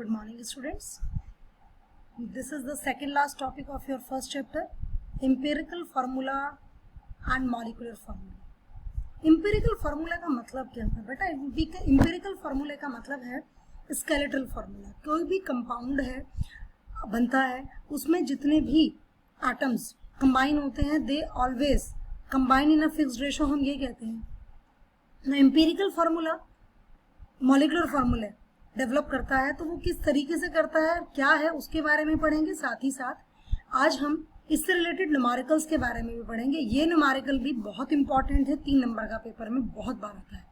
Good morning, students. This is the second last topic of your first chapter, empirical formula and molecular formula. Empirical formula का मतलब क्या होता है बेटा? empirical formula का मतलब है skeletal formula. कोई भी compound है बनता है, उसमें जितने भी atoms combine होते हैं, they always combine in a fixed ratio, हम ये कहते हैं. ना empirical formula molecular formula develop करता है, तो वो किस तरीके से करता है, क्या है, उसके बारे में पढ़ेंगे. साथ ही साथ आज हम इससे रिलेटेड न्यूमेरिकल्स के बारे में भी पढ़ेंगे. ये न्यूमेरिकल भी बहुत इंपॉर्टेंट है, 3 नंबर का पेपर में बहुत बार आता है.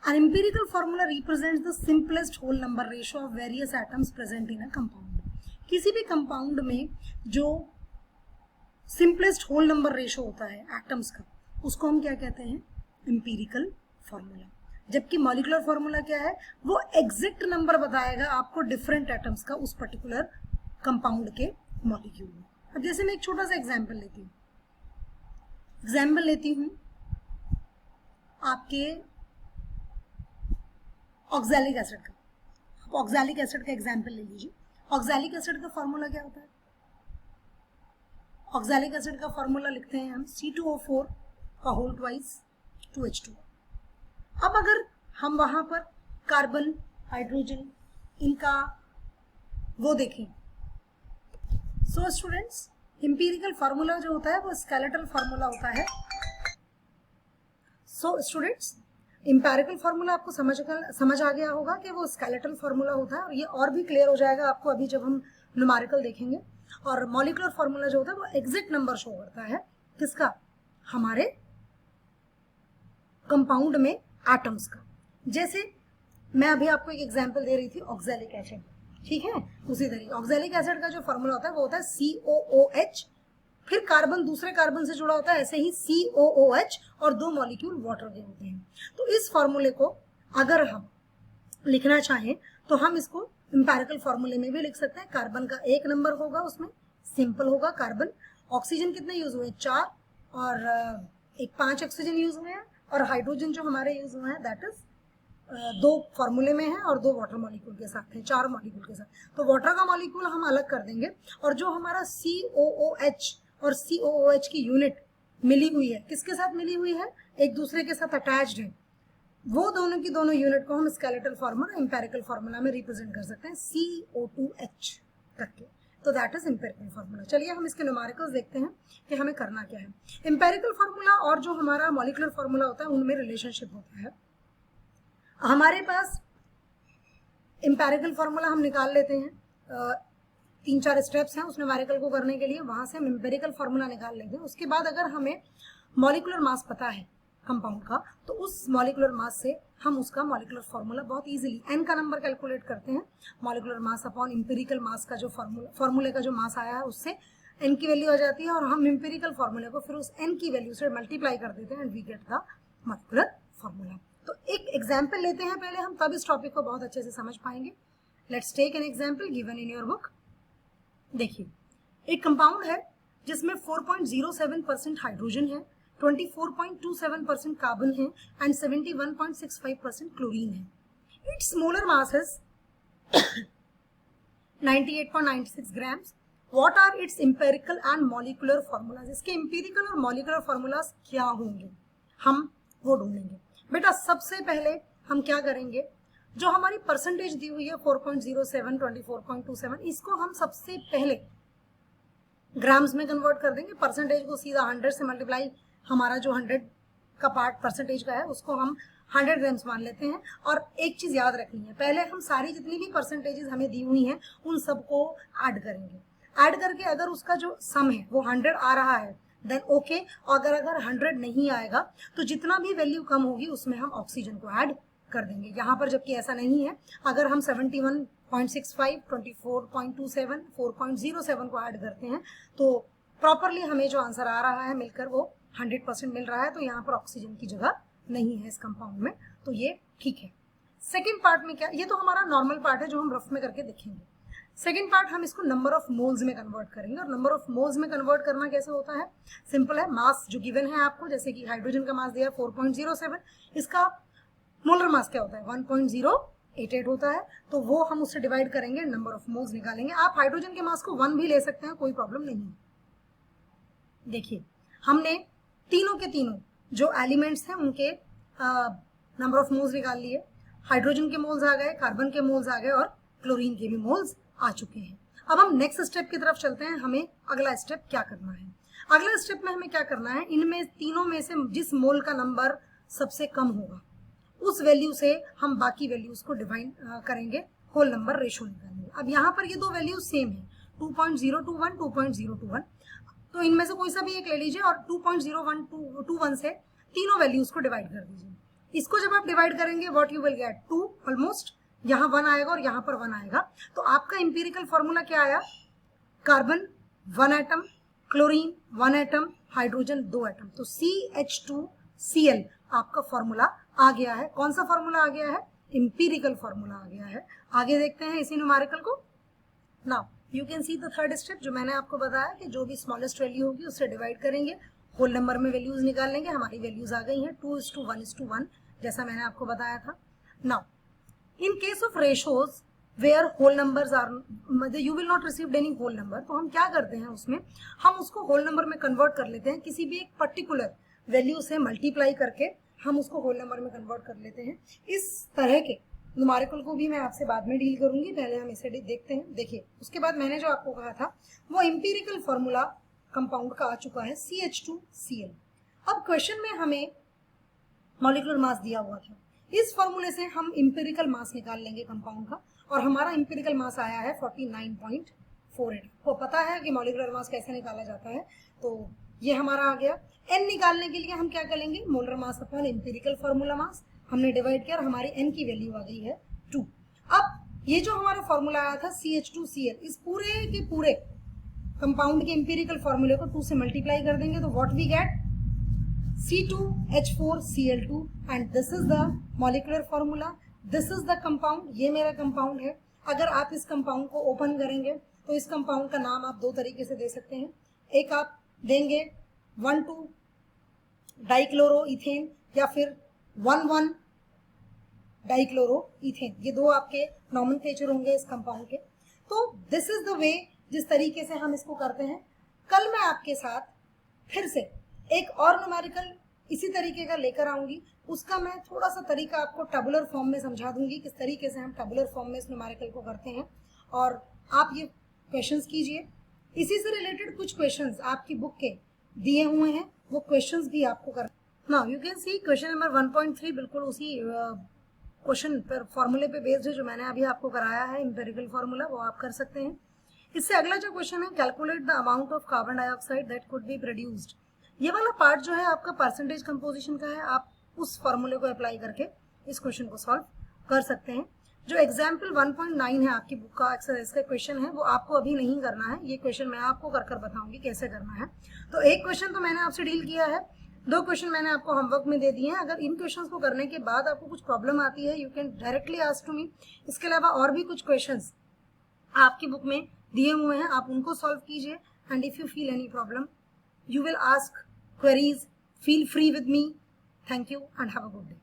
An empirical formula represents the simplest whole number ratio of various atoms present in a compound. किसी भी कंपाउंड में जो सिंपलेस्ट होल नंबर रेशियो होता है एटम्स का, उसको हम क्या कहते हैं? Empirical formula. जबकि मॉलिक्यूलर फॉर्मूला क्या है? वो एग्जैक्ट नंबर बताएगा आपको डिफरेंट एटम्स का उस पर्टिकुलर कंपाउंड के मॉलिक्यूल में. अब जैसे मैं एक छोटा सा एग्जांपल लेती हूँ आपके ऑक्सैलिक एसिड का. आप ऑक्सैलिक एसिड का एग्जांपल ले लीजिए. ऑक्सैलिक एसिड का फॉर्मूला क्या होता है? ऑक्सैलिक एसिड का फॉर्मूला लिखते हैं हम C2O4 का होल ट्वाइस 2H2. अब अगर हम वहां पर कार्बन, हाइड्रोजन, इनका वो देखें, सो स्टूडेंट्स एम्पिरिकल फार्मूला जो होता है वो स्केलेटल फार्मूला होता है. सो स्टूडेंट्स एम्पिरिकल फार्मूला आपको समझ आ गया होगा कि वो स्केलेटल फार्मूला होता है, और ये और भी क्लियर हो जाएगा आपको अभी जब हम न्यूमेरिकल देखेंगे. और मॉलिक्यूलर फार्मूला जो होता है वो एग्जैक्ट नंबर शो करता है किसका? हमारे कंपाउंड में एटम्स का. जैसे मैं अभी आपको एक एग्जांपल दे रही थी ऑक्सैलिक एसिड, ठीक है? उसी तरीके ऑक्सैलिक एसिड का जो फॉर्मूला होता है वो होता है COOH, फिर कार्बन दूसरे कार्बन से जुड़ा होता है, ऐसे ही COOH और 2 मॉलिक्यूल वाटर के होते हैं. तो इस फॉर्मूले को अगर हम लिखना चाहें तो हम इसको एम्पिरिकल फॉर्मूले में भी लिख सकते हैं. कार्बन का 1 नंबर होगा, उसमें सिंपल होगा कार्बन. ऑक्सीजन कितने यूज हुए? 4, और एक 5 ऑक्सीजन यूज हुए हैं, और हाइड्रोजन जो हमारे यूज हुए हैं दैट इज 2 फॉर्मूले में है और 2 वाटर मॉलिक्यूल के साथ है, 4 मॉलिक्यूल के साथ. तो वाटर का मॉलिक्यूल हम अलग कर देंगे, और जो हमारा COOH और COOH की यूनिट मिली हुई है, किसके साथ मिली हुई है? एक दूसरे के साथ अटैच्ड है. वो दोनों की दोनों यूनिट को हम स्केलेटल फार्मूला, एम्पिरिकल फार्मूला में रिप्रेजेंट कर सकते हैं CO2H करके. तो दैट इज एम्पिरिकल फार्मूला. चलिए हम इसके न्यूमेरिकल्स देखते हैं कि हमें करना क्या है. एम्पिरिकल फार्मूला और जो हमारा मॉलिक्यूलर फार्मूला होता है उनमें रिलेशनशिप होता है. हमारे पास एम्पिरिकल फार्मूला हम निकाल लेते हैं, 3-4 स्टेप्स हैं उस न्यूमेरिकल को करने के लिए. वहां से हम एम्पिरिकल फार्मूला निकाल लेंगे. उसके बाद अगर हमें मॉलिक्यूलर मास पता है कंपाउंड का, तो उस मॉलिक्यूलर मास से हम उसका मॉलिक्यूलर फार्मूला बहुत इजीली n का नंबर कैलकुलेट करते हैं. मॉलिक्यूलर मास अपॉन एम्पिरिकल मास का जो फार्मूले का जो मास आया है उससे n की वैल्यू आ जाती है, और हम एम्पिरिकल फार्मूले को फिर उस n की वैल्यू से मल्टीप्लाई कर देते हैं and we get the molecular formula. तो एक एग्जाम्पल लेते हैं पहले हम, तब इस टॉपिक को बहुत अच्छे से समझ पाएंगे. Let's take an example given in your book. देखिए एक कंपाउंड है जिसमें 4.07% हाइड्रोजन है, 24.27% कार्बन है एंड 71.65% क्लोरीन है. Its molar mass is 98.96 grams. What are its empirical and molecular formulas? इसके एम्पिरिकल और मॉलिक्यूलर फॉर्मूलाज क्या होंगे, हम वो ढूंढेंगे. बेटा सबसे पहले हम क्या करेंगे, जो हमारी परसेंटेज दी हुई है 4.07, 24.27, इसको हम सबसे पहले ग्राम्स में कन्वर्ट कर देंगे. परसेंटेज को सीधा 100 से मल्टीप्लाई, हमारा जो 100 का पार्ट परसेंटेज का है उसको हम 100 ग्राम्स मान लेते हैं. और एक चीज याद रखनी है, पहले हम सारी जितनी भी परसेंटेजेस हमें दी हुई हैं उन सबको ऐड करेंगे. ऐड करके अगर उसका जो सम है वो 100 आ रहा है देन ओके. अगर 100 नहीं आएगा तो जितना भी वैल्यू कम होगी उसमें हम ऑक्सीजन को ऐड कर देंगे. यहाँ पर जबकि ऐसा नहीं है, अगर हम 71.65, 24.27, 4.07 को ऐड करते हैं तो प्रॉपरली हमें जो आंसर आ रहा है मिलकर वो 100% मिल रहा है. तो यहाँ पर ऑक्सीजन की जगह नहीं है इस कंपाउंड में, तो ये ठीक है. सेकेंड पार्ट में क्या, ये तो हमारा नॉर्मल पार्ट है जो हम रफ में करके देखेंगे. सेकेंड पार्ट हम इसको नंबर ऑफ मोल्स में कन्वर्ट करेंगे. और नंबर ऑफ मोल्स में कन्वर्ट करना कैसे होता है? सिंपल है, मास जो गिवन है आपको, जैसे कि हाइड्रोजन का मास दिया 4.07, इसका मोलर मास क्या होता है? 1.08. 88 होता है, तो वो हम उससे डिवाइड करेंगे, नंबर ऑफ मोल्स निकालेंगे। आप हाइड्रोजन के मास को 1 भी ले सकते हैं, कोई प्रॉब्लम नहीं है। देखिए हमने तीनों के तीनों जो एलिमेंट्स हैं उनके नंबर ऑफ मोल्स निकाल लिए। हाइड्रोजन के मोल्स आ गए, कार्बन के मोल्स आ गए और क्लोरीन के भी मोल्स आ चुके हैं। अब हम नेक्स्ट स्टेप की तरफ चलते हैं। हमें अगला स्टेप क्या करना है? अगला स्टेप में हमें क्या करना है, इनमें तीनों में से जिस मोल का नंबर सबसे कम होगा उस वैल्यू से हम बाकी वैल्यूज को डिवाइड करेंगे, होल नंबर रेशो निकालेंगे। अब यहाँ पर ये दो वैल्यूज सेम है, 2.021 2.021, तो इनमें से कोई सा भी एक ले लीजिए और 2.0121 से तीनों वैल्यूज को डिवाइड कर दीजिए। इसको जब आप डिवाइड करेंगे what you will get 2 almost, यहाँ 1 आएगा और यहाँ पर 1 आएगा, तो आपका इंपीरिकल फॉर्मूला क्या आया, carbon 1 atom, chlorine 1 atom, hydrogen 2 atom, तो CH2Cl आपका फॉर्मूला आ गया है। कौन सा फॉर्मूला आ गया है? इंपीरिकल फॉर्मूला आ गया है। आगे देखते हैं इसी न्यूमेरिकल को। Now you can see the third step, जो मैंने आपको बताया कि जो भी स्मॉलेस्ट वैल्यू होगी उससे डिवाइड करेंगे, होल नंबर में वैल्यूज निकाल लेंगे। हमारी वैल्यूज आ गई हैं 2:1:1, जैसा मैंने आपको बताया था। Now in case of ratios where whole numbers are, you will not received any whole number, तो हम क्या करते हैं उसमें, हम उसको होल नंबर में कन्वर्ट कर लेते हैं। किसी भी एक पर्टिकुलर वैल्यू से मल्टीप्लाई करके हम उसको होल नंबर में कन्वर्ट कर लेते हैं। इस तरह के न्यूमेरिकल को भी मैं आपसे बाद में डील करूंगी, पहले हम इसे देखते हैं। देखिए उसके बाद मैंने जो आपको कहा था वो इंपीरिकल फॉर्मूला कंपाउंड का आ चुका है, CH2Cl। अब क्वेश्चन में हमें मॉलिक्यूलर मास दिया हुआ था, इस फॉर्मूले से हम इंपीरिकल मास निकाल लेंगे कंपाउंड का, और हमारा इंपीरिकल मास आया है 49.48। आपको पता है कि मॉलिक्यूलर मास कैसे निकाला जाता है, तो ये हमारा आ गया। n निकालने के लिए हम क्या करेंगे, molar mass upon empirical formula mass हमने डिवाइड किया और हमारी n की वैल्यू आ गई है 2। अब ये जो हमारा फॉर्मूला आया था CH2Cl, इस पूरे के पूरे कंपाउंड के इंपीरिकल फॉर्मूले को 2 से मल्टीप्लाई कर देंगे, तो what we get C2H4Cl2, and this is the molecular formula, this is the compound. ये मेरा कंपाउंड है। अगर आप इस कंपाउंड को ओपन करेंगे तो इस कंपाउंड का नाम आप दो तरीके से दे सकते हैं। एक आप देंगे 1,2 डाइक्लोरो इथेन या फिर 1,1 डाइक्लोरो इथेन, ये दो आपके नॉमेनक्लेचर होंगे इस कंपाउंड के। तो दिस इज द वे जिस तरीके से हम इसको करते हैं। कल मैं आपके साथ फिर से एक और न्यूमेरिकल इसी तरीके का लेकर आऊंगी, उसका मैं थोड़ा सा तरीका आपको टेबुलर फॉर्म में समझा दूंगी, किस तरीके से हम टेबुलर फॉर्म में इस न्यूमेरिकल को करते हैं, और आप ये क्वेश्चंस कीजिए। इसी से रिलेटेड कुछ क्वेश्चंस आपकी बुक के दिए हुए हैं, वो क्वेश्चंस भी आपको कर। Now you can see question number 1.3 बिल्कुल उसी क्वेश्चन पर फॉर्मूले पे बेस्ड है जो मैंने अभी आपको कराया है, इंपेरिकल फॉर्मूला, वो आप कर सकते हैं। इससे अगला जो क्वेश्चन है, calculate the amount of carbon dioxide that could be produced. ये वाला पार्ट जो है आपका परसेंटेज कंपोजिशन का है, आप उस फॉर्मूले को अप्लाई करके इस क्वेश्चन को सॉल्व कर सकते हैं। जो एग्जाम्पल 1.9 है आपकी बुक का एक्सरसाइज का क्वेश्चन है, वो आपको अभी नहीं करना है, ये क्वेश्चन मैं आपको कर बताऊंगी कैसे करना है। तो एक क्वेश्चन तो मैंने आपसे डील किया है, 2 क्वेश्चन मैंने आपको होमवर्क में दे दिए हैं। अगर इन क्वेश्चंस को करने के बाद आपको कुछ प्रॉब्लम आती है, you can directly ask to me. इसके अलावा और भी कुछ क्वेश्चंस आपकी बुक में दिए हुए हैं, आप उनको सॉल्व कीजिए। And if you feel any problem you will ask queries, feel free with me. Thank you and have a good day.